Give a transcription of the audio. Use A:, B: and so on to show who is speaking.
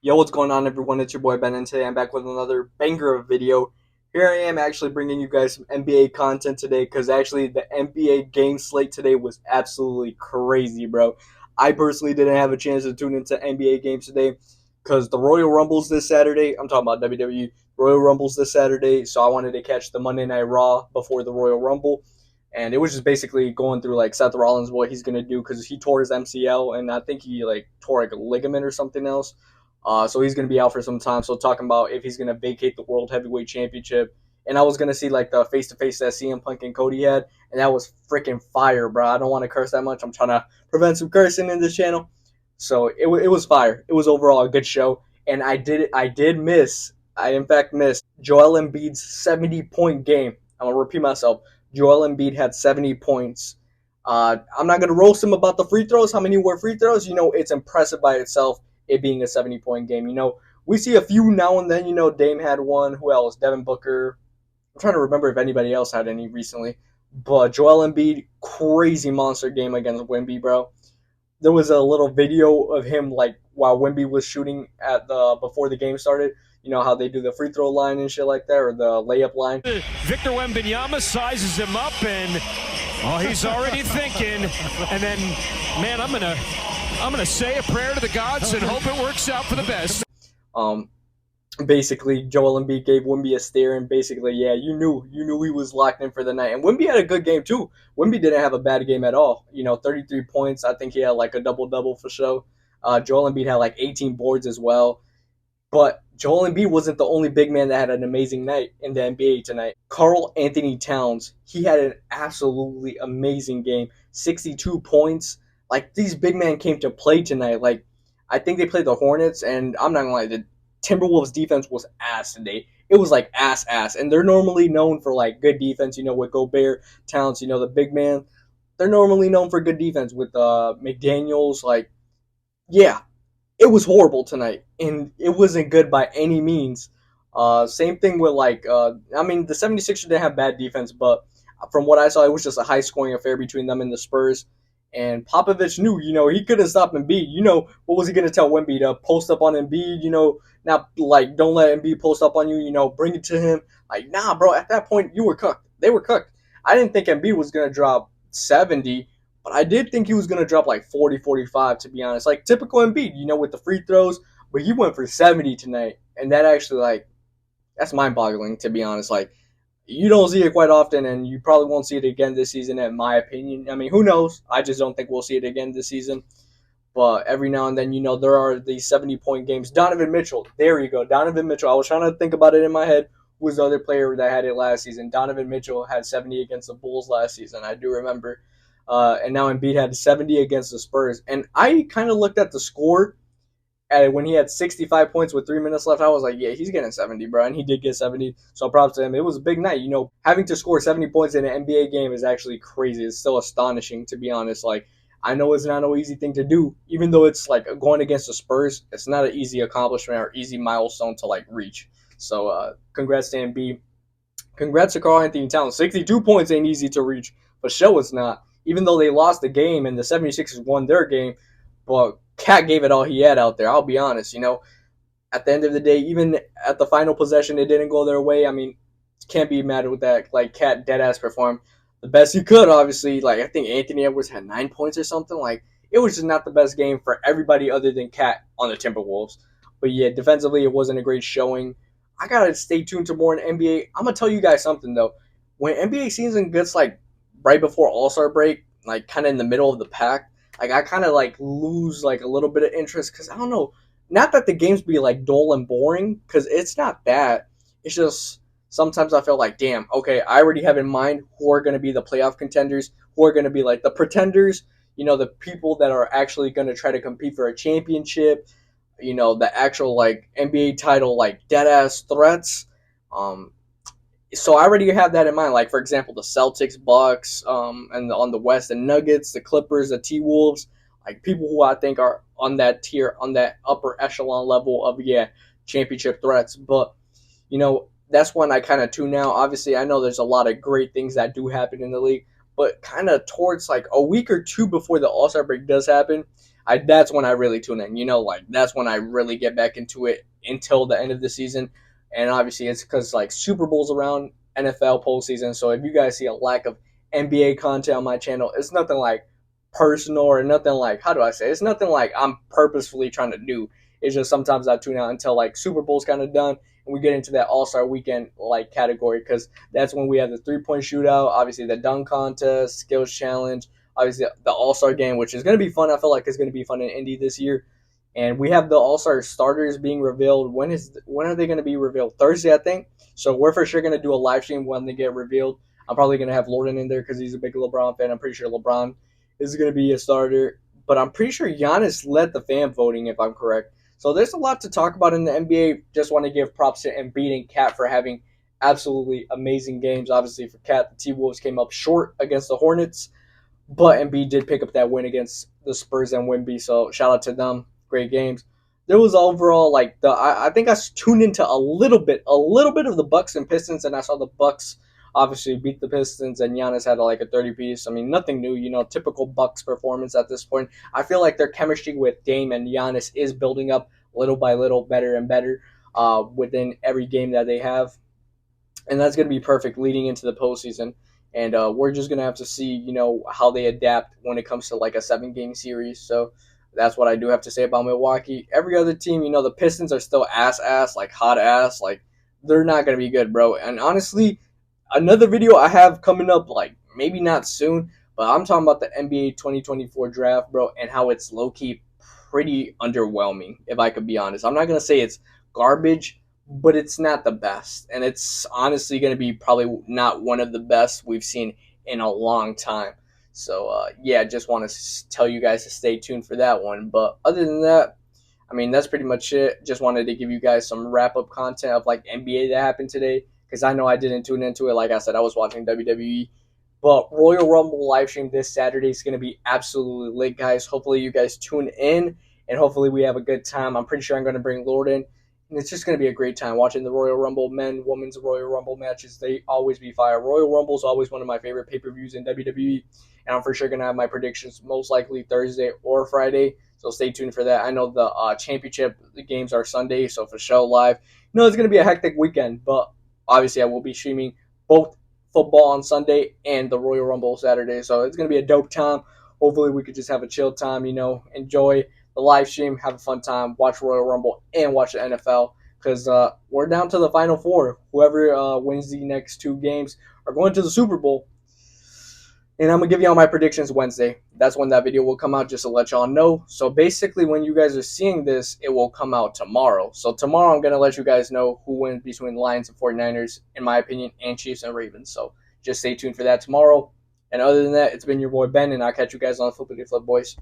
A: Yo, what's going on, everyone? It's your boy Ben, and today I'm back with another banger of video. Here I am actually bringing you guys some NBA content today because actually the NBA game slate today was absolutely crazy, bro. I personally didn't have a chance to tune into NBA games today because the Royal Rumbles this Saturday. I'm talking about WWE Royal Rumbles this Saturday, so I wanted to catch the Monday Night Raw before the Royal Rumble. And it was just basically going through like Seth Rollins, what he's gonna do because he tore his MCL, and I think he like tore like a ligament or something else. So he's going to be out for some time. So talking about if he's going to vacate the World Heavyweight Championship. And I was going to see like the face-to-face that CM Punk and Cody had. And that was freaking fire, bro. I don't want to curse that much. I'm trying to prevent some cursing in this channel. So it was fire. It was overall a good show. And I in fact missed Joel Embiid's 70-point game. I'm going to repeat myself. Joel Embiid had 70 points. I'm not going to roast him about the free throws. How many were free throws? It's impressive by itself, it being a 70-point game. We see a few now and then. Dame had one. Who else? Devin Booker. I'm trying to remember if anybody else had any recently. But Joel Embiid, crazy monster game against Wemby, bro. There was a little video of him like while Wemby was shooting at the before the game started. You know how they do the free throw line and shit like that, or the layup line.
B: Victor Wembanyama sizes him up, and he's already thinking. And then, man, I'm gonna say a prayer to the gods and hope it works out for the best.
A: Basically, Joel Embiid gave Wemby a stare, and basically, yeah, you knew he was locked in for the night. And Wemby had a good game too. Wemby didn't have a bad game at all. 33 points. I think he had like a double for show. Joel Embiid had like 18 boards as well. But Joel Embiid wasn't the only big man that had an amazing night in the NBA tonight. Karl Anthony Towns, he had an absolutely amazing game. 62 points. Like, these big men came to play tonight. Like, I think they played the Hornets, and I'm not going to lie, the Timberwolves defense was ass today. It was like ass. And they're normally known for, like, good defense, with Gobert, Towns, the big man. They're normally known for good defense with McDaniels. Like, yeah, it was horrible tonight, and it wasn't good by any means. Same thing with the 76ers didn't have bad defense, but from what I saw, it was just a high-scoring affair between them and the Spurs. And Popovich knew, he couldn't stop Embiid. What was he going to tell Embiid? To post up on Embiid, not like, don't let Embiid post up on you, bring it to him. Like, nah, bro, at that point, you were cooked. They were cooked. I didn't think Embiid was going to drop 70, but I did think he was going to drop like 40, 45, to be honest. Like, typical Embiid, with the free throws. But he went for 70 tonight. And that actually, like, that's mind-boggling, to be honest. Like, you don't see it quite often, and you probably won't see it again this season, in my opinion. I mean, who knows? I just don't think we'll see it again this season. But every now and then, there are these 70-point games. Donovan Mitchell. There you go. Donovan Mitchell. I was trying to think about it in my head. Who was the other player that had it last season? Donovan Mitchell had 70 against the Bulls last season. I do remember. And now Embiid had 70 against the Spurs. And I kind of looked at the score, and when he had 65 points with 3 minutes left, I was like, yeah, he's getting 70, bro. And he did get 70. So props to him. It was a big night. Having to score 70 points in an NBA game is actually crazy. It's still astonishing, to be honest. Like, I know it's not an easy thing to do. Even though it's like going against the Spurs, it's not an easy accomplishment or easy milestone to like reach. So congrats to Embiid. Congrats to Karl Anthony Towns. 62 points ain't easy to reach. But show it's not. Even though they lost the game and the 76ers won their game, but Cat gave it all he had out there. I'll be honest, At the end of the day, even at the final possession, it didn't go their way. I mean, can't be mad with that. Like, Cat deadass performed the best he could, obviously. Like, I think Anthony Edwards had 9 points or something. Like, it was just not the best game for everybody other than Cat on the Timberwolves. But yeah, defensively, it wasn't a great showing. I gotta stay tuned to more in NBA. I'm gonna tell you guys something, though. When NBA season gets, like, right before All-Star break, like, kind of in the middle of the pack, like, I kind of, like, lose, like, a little bit of interest because, I don't know, not that the games be, like, dull and boring, because it's not that. It's just sometimes I feel like, damn, okay, I already have in mind who are going to be the playoff contenders, who are going to be, like, the pretenders, the people that are actually going to try to compete for a championship, the actual, like, NBA title, like, dead-ass threats. So I already have that in mind. Like, for example, the Celtics, Bucks, and on the West, the Nuggets, the Clippers, the T-Wolves, like people who I think are on that tier, on that upper echelon level of, championship threats. But, that's when I kind of tune out. Obviously, I know there's a lot of great things that do happen in the league, but kind of towards like a week or two before the All-Star break does happen, that's when I really tune in. Like that's when I really get back into it until the end of the season. And obviously, it's because like Super Bowl's around, NFL postseason. So if you guys see a lack of NBA content on my channel, it's nothing like personal or nothing like, how do I say? It's nothing like I'm purposefully trying to do. It's just sometimes I tune out until like Super Bowl's kind of done and we get into that All Star Weekend like category because that's when we have the 3-point shootout, obviously the dunk contest, skills challenge, obviously the All Star game, which is going to be fun. I feel like it's going to be fun in Indy this year. And we have the All Star starters being revealed. When are they going to be revealed? Thursday, I think. So we're for sure going to do a live stream when they get revealed. I'm probably going to have Lorden in there because he's a big LeBron fan. I'm pretty sure LeBron is going to be a starter. But I'm pretty sure Giannis led the fan voting, if I'm correct. So there's a lot to talk about in the NBA. Just want to give props to Embiid and Cat for having absolutely amazing games. Obviously, for Cat, the T Wolves came up short against the Hornets, but Embiid did pick up that win against the Spurs and Wemby. So shout out to them. Great games. There was overall like I think I tuned into a little bit of the Bucks and Pistons, and I saw the Bucks obviously beat the Pistons, and Giannis had like a 30 piece. I mean, nothing new, typical Bucks performance at this point. I feel like their chemistry with Dame and Giannis is building up little by little, better and better within every game that they have, and that's going to be perfect leading into the postseason. And we're just going to have to see, how they adapt when it comes to like a 7-game series. So that's what I do have to say about Milwaukee. Every other team, the Pistons are still ass, like hot ass. Like they're not going to be good, bro. And honestly, another video I have coming up, like maybe not soon, but I'm talking about the NBA 2024 draft, bro, and how it's low key pretty underwhelming, if I could be honest. I'm not going to say it's garbage, but it's not the best. And it's honestly going to be probably not one of the best we've seen in a long time. So, yeah, just want to tell you guys to stay tuned for that one. But other than that, I mean, that's pretty much it. Just wanted to give you guys some wrap up content of like NBA that happened today because I know I didn't tune into it. Like I said, I was watching WWE. But Royal Rumble live stream this Saturday is going to be absolutely lit, guys. Hopefully, you guys tune in and hopefully, we have a good time. I'm pretty sure I'm going to bring Lord in. And it's just going to be a great time watching the Royal Rumble, men, women's Royal Rumble matches. They always be fire. Royal Rumble is always one of my favorite pay per views in WWE. And I'm for sure going to have my predictions most likely Thursday or Friday. So stay tuned for that. I know the championship games are Sunday, so for show live. It's going to be a hectic weekend, but obviously I will be streaming both football on Sunday and the Royal Rumble Saturday. So it's going to be a dope time. Hopefully we could just have a chill time, enjoy the live stream, have a fun time, watch Royal Rumble, and watch the NFL because we're down to the Final Four. Whoever wins the next 2 games are going to the Super Bowl. And I'm going to give you all my predictions Wednesday. That's when that video will come out, just to let y'all know. So basically, when you guys are seeing this, it will come out tomorrow. So tomorrow, I'm going to let you guys know who wins between Lions and 49ers, in my opinion, and Chiefs and Ravens. So just stay tuned for that tomorrow. And other than that, it's been your boy Ben, and I'll catch you guys on Flippity Flip, boys.